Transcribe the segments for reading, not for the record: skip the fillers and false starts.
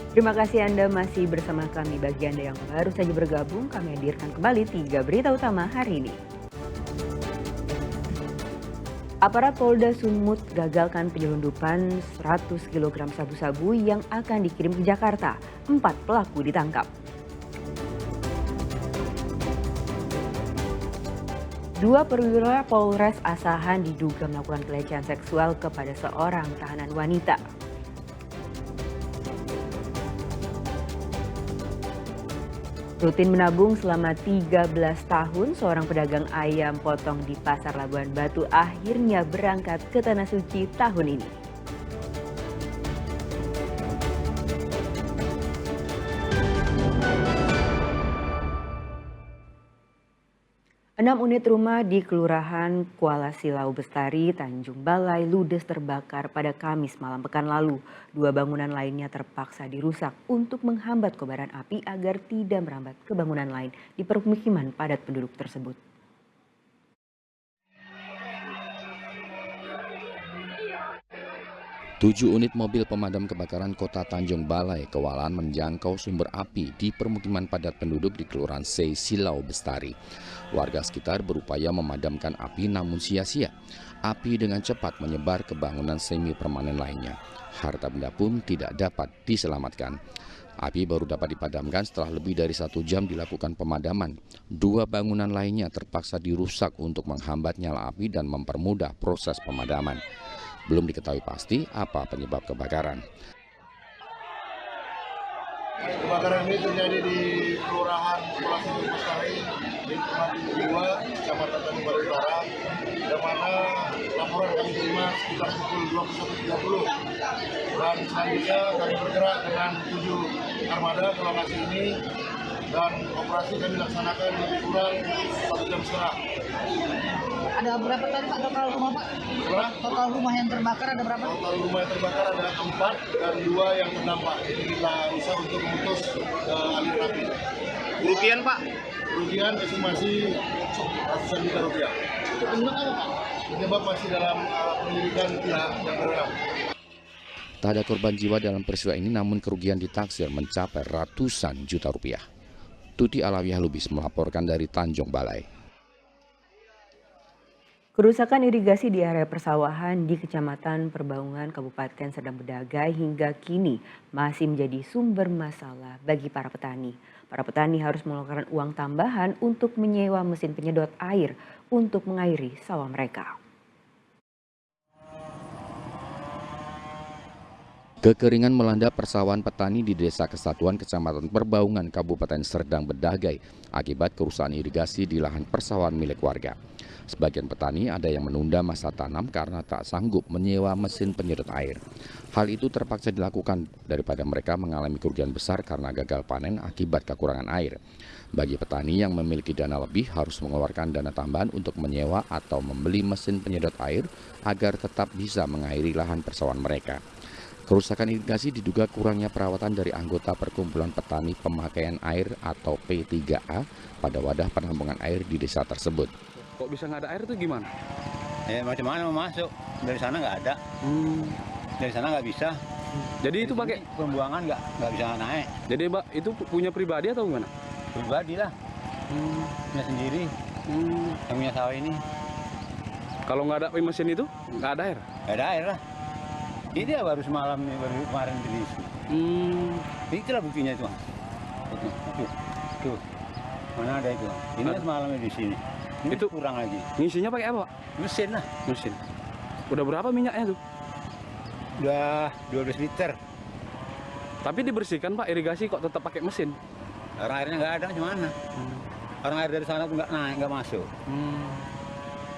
Terima kasih Anda masih bersama kami. Bagi Anda yang baru saja bergabung, kami hadirkan kembali 3 berita utama hari ini. Aparat Polda Sumut gagalkan penyelundupan 100 kg sabu-sabu yang akan dikirim ke Jakarta. 4 pelaku ditangkap. Dua perwira Polres Asahan diduga melakukan pelecehan seksual kepada seorang tahanan wanita. Rutin menabung selama 13 tahun, seorang pedagang ayam potong di Pasar Labuan Batu akhirnya berangkat ke Tanah Suci tahun ini. 6 unit rumah di Kelurahan Kuala Silau Bestari, Tanjung Balai, ludes terbakar pada Kamis malam pekan lalu. 2 bangunan lainnya terpaksa dirusak untuk menghambat kobaran api agar tidak merambat ke bangunan lain di permukiman padat penduduk tersebut. Tujuh unit mobil pemadam kebakaran Kota Tanjung Balai kewalahan menjangkau sumber api di permukiman padat penduduk di Kelurahan C Silau Bestari. Warga sekitar berupaya memadamkan api namun sia-sia. Api dengan cepat menyebar ke bangunan semi permanen lainnya. Harta benda pun tidak dapat diselamatkan. Api baru dapat dipadamkan setelah lebih dari 1 jam dilakukan pemadaman. 2 bangunan lainnya terpaksa dirusak untuk menghambat nyala api dan mempermudah proses pemadaman. Belum diketahui pasti apa penyebab kebakaran. Kebakaran ini terjadi di Kelurahan Kuala Silau Bestari, di Kecamatan 2, Kecamatan Tanjung Balai Utara, yang mana laporan kami terima sekitar pukul 21.30. Dan selanjutnya kami bergerak dengan 7 armada ke lokasi ini dan operasi kami laksanakan lebih kurang 1 jam setengah. Ada berapa tadi Pak total rumah Pak? Berapa? Total rumah yang terbakar ada berapa? Total rumah yang terbakar ada 4 dan 2 yang terdampak. Jadi kita bisa untuk memutus aliran api. Kerugian Pak? Kerugian estimasi ratusan juta rupiah. Itu penyebab apa Pak? Penyebab masih dalam penyelidikan pihak yang berwenang. Tak ada korban jiwa dalam peristiwa ini namun kerugian ditaksir mencapai ratusan juta rupiah. Tuti Alawiyah Lubis melaporkan dari Tanjung Balai. Kerusakan irigasi di area persawahan di Kecamatan Perbaungan Kabupaten Serdang Bedagai hingga kini masih menjadi sumber masalah bagi para petani. Para petani harus mengeluarkan uang tambahan untuk menyewa mesin penyedot air untuk mengairi sawah mereka. Kekeringan melanda persawahan petani di Desa Kesatuan Kecamatan Perbaungan Kabupaten Serdang Bedagai akibat kerusakan irigasi di lahan persawahan milik warga. Sebagian petani ada yang menunda masa tanam karena tak sanggup menyewa mesin penyedot air. Hal itu terpaksa dilakukan daripada mereka mengalami kerugian besar karena gagal panen akibat kekurangan air. Bagi petani yang memiliki dana lebih harus mengeluarkan dana tambahan untuk menyewa atau membeli mesin penyedot air agar tetap bisa mengairi lahan persawahan mereka. Kerusakan irigasi diduga kurangnya perawatan dari anggota Perkumpulan Petani Pemakaian Air atau P3A pada wadah penampungan air di desa tersebut. Kok bisa nggak ada air tuh gimana? Ya macam-mana mau masuk, dari sana nggak ada, dari sana nggak bisa. Jadi itu Dari pakai, sini pembuangan nggak bisa naik, jadi Mbak itu punya pribadi atau gimana? pribadi lah, punya sendiri, yang punya sawah ini, Kalau nggak ada mesin itu nggak ada air. nggak ada air lah. Ini dia baru semalam, baru kemarin diisi. Itulah buktinya itu, tuh, mana ada itu? Ini kan semalamnya di sini, ini Itu- kurang lagi, Ngisinya pakai apa Pak? mesin lah, Mesin. Udah berapa minyaknya tuh? udah 12 liter, Tapi dibersihkan Pak, irigasi kok tetap pakai mesin? orang airnya nggak ada, gimana? Orang air dari sana tuh nggak naik, nggak masuk.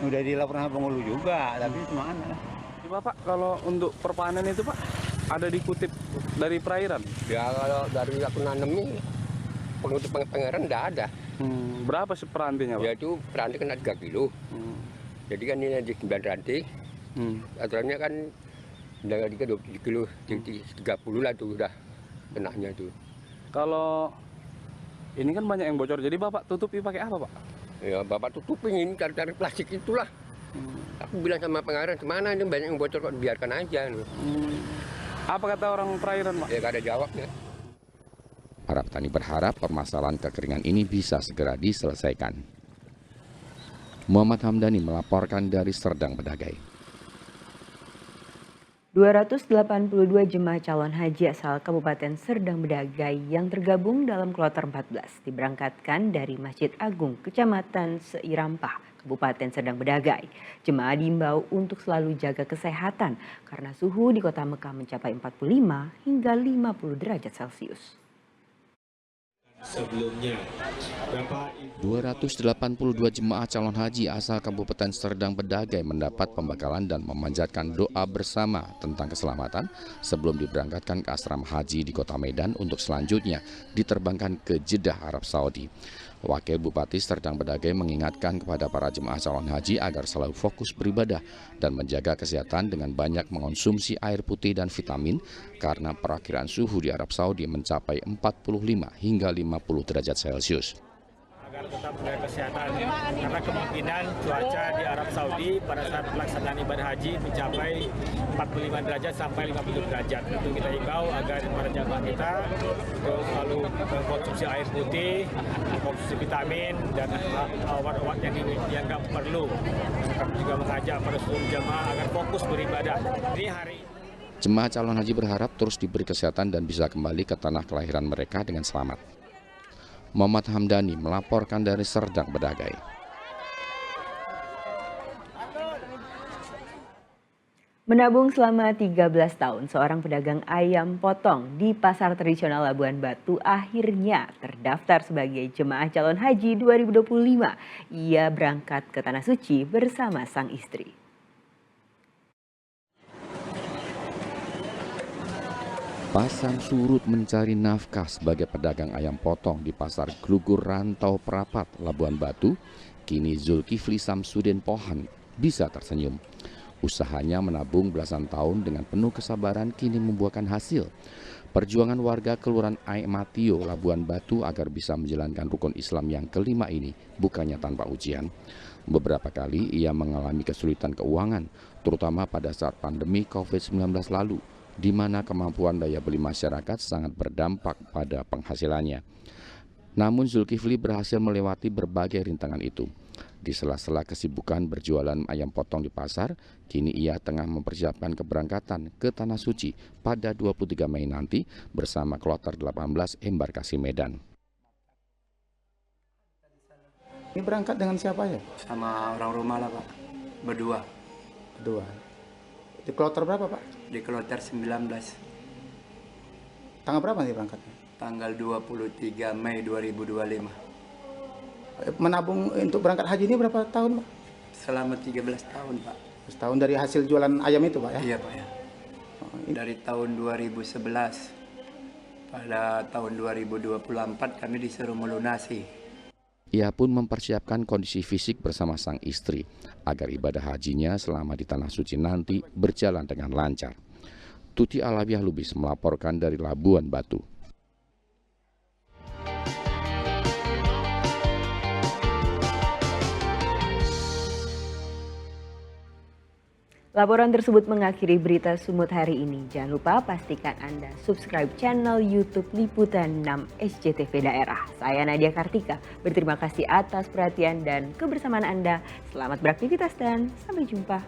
Udah dilaporkan sama penghulu juga, tapi gimana lah. Jadi Bapak kalau untuk perpanen itu Pak ada dikutip dari perairan? Ya kalau dari aku nanemi penutup pangeran enggak ada. Berapa seperantinya Pak? Ya itu rantai kena 3 kilo. Jadi kan ini di 9 rantai. Aturannya kan dengan 27 kilo, jadi 30 lah tuh udah kenanya tuh. Kalau ini kan banyak yang bocor, jadi Bapak tutupi pakai apa Pak? Ya bapak tutupin ini cari plastik itulah. Aku bilang sama pangeran kemana ini banyak yang bocor kok biarkan aja. Apa kata orang perairan Pak? Ya gak ada jawabnya. Para petani berharap permasalahan kekeringan ini bisa segera diselesaikan. Muhammad Hamdani melaporkan dari Serdang Bedagai. 282 jemaah calon haji asal Kabupaten Serdang Bedagai yang tergabung dalam kloter 14 diberangkatkan dari Masjid Agung Kecamatan Seirampah, Kabupaten Serdang Bedagai. Jemaah diimbau untuk selalu jaga kesehatan karena suhu di kota Mekah mencapai 45 hingga 50 derajat Celcius. Sebelumnya, 282 jemaah calon haji asal Kabupaten Serdang Bedagai mendapat pembekalan dan memanjatkan doa bersama tentang keselamatan sebelum diberangkatkan ke asrama haji di Kota Medan untuk selanjutnya diterbangkan ke Jeddah, Arab Saudi. Wakil Bupati Serdang Bedagai mengingatkan kepada para jemaah calon haji agar selalu fokus beribadah dan menjaga kesehatan dengan banyak mengonsumsi air putih dan vitamin karena perakiraan suhu di Arab Saudi mencapai 45 hingga 50 derajat Celcius. Agar tetap menjaga kesehatan karena kemungkinan cuaca di Arab Saudi pada saat pelaksanaan ibadah haji mencapai 45 derajat sampai 50 derajat. Tentu kita himbau agar para jamaah kita selalu mengkonsumsi air putih, mengkonsumsi vitamin dan obat-obat yang dianggap perlu. Kami juga mengajak para seluruh jamaah agar fokus beribadah. Ini hari Jemaah calon haji berharap terus diberi kesehatan dan bisa kembali ke tanah kelahiran mereka dengan selamat. Muhammad Hamdani melaporkan dari Serdang Bedagai. Menabung selama 13 tahun, seorang pedagang ayam potong di Pasar Tradisional Labuan Batu akhirnya terdaftar sebagai jemaah calon haji 2025. Ia berangkat ke Tanah Suci bersama sang istri. Pasang surut mencari nafkah sebagai pedagang ayam potong di Pasar Glugur Rantau Perapat, Labuan Batu. Kini Zulkifli Samsudin Pohan bisa tersenyum. Usahanya menabung belasan tahun dengan penuh kesabaran kini membuahkan hasil. Perjuangan warga Kelurahan Aimatio, Labuan Batu agar bisa menjalankan rukun Islam yang kelima ini bukannya tanpa ujian. Beberapa kali ia mengalami kesulitan keuangan, terutama pada saat pandemi COVID-19 lalu, di mana kemampuan daya beli masyarakat sangat berdampak pada penghasilannya. Namun Zulkifli berhasil melewati berbagai rintangan itu. Di sela-sela kesibukan berjualan ayam potong di pasar, kini ia tengah mempersiapkan keberangkatan ke Tanah Suci pada 23 Mei nanti bersama kloter 18 embarkasi Medan. Ini berangkat dengan siapa ya? Sama orang rumah lah Pak, berdua. Di kloter berapa Pak? Di kloter 19. Tanggal berapa nih berangkatnya? Tanggal 23 Mei 2025. Menabung untuk berangkat haji ini berapa tahun Pak? Selama 13 tahun Pak. Setahun dari hasil jualan ayam itu Pak ya? Iya Pak ya. Dari tahun 2011 pada tahun 2024 kami disuruh melunasi. Ia pun mempersiapkan kondisi fisik bersama sang istri agar ibadah hajinya selama di Tanah Suci nanti berjalan dengan lancar. Tuti Alawiah Lubis melaporkan dari Labuan Batu. Laporan tersebut mengakhiri berita Sumut hari ini. Jangan lupa pastikan Anda subscribe channel YouTube Liputan 6 SCTV Daerah. Saya Nadia Kartika, berterima kasih atas perhatian dan kebersamaan Anda. Selamat beraktivitas dan sampai jumpa.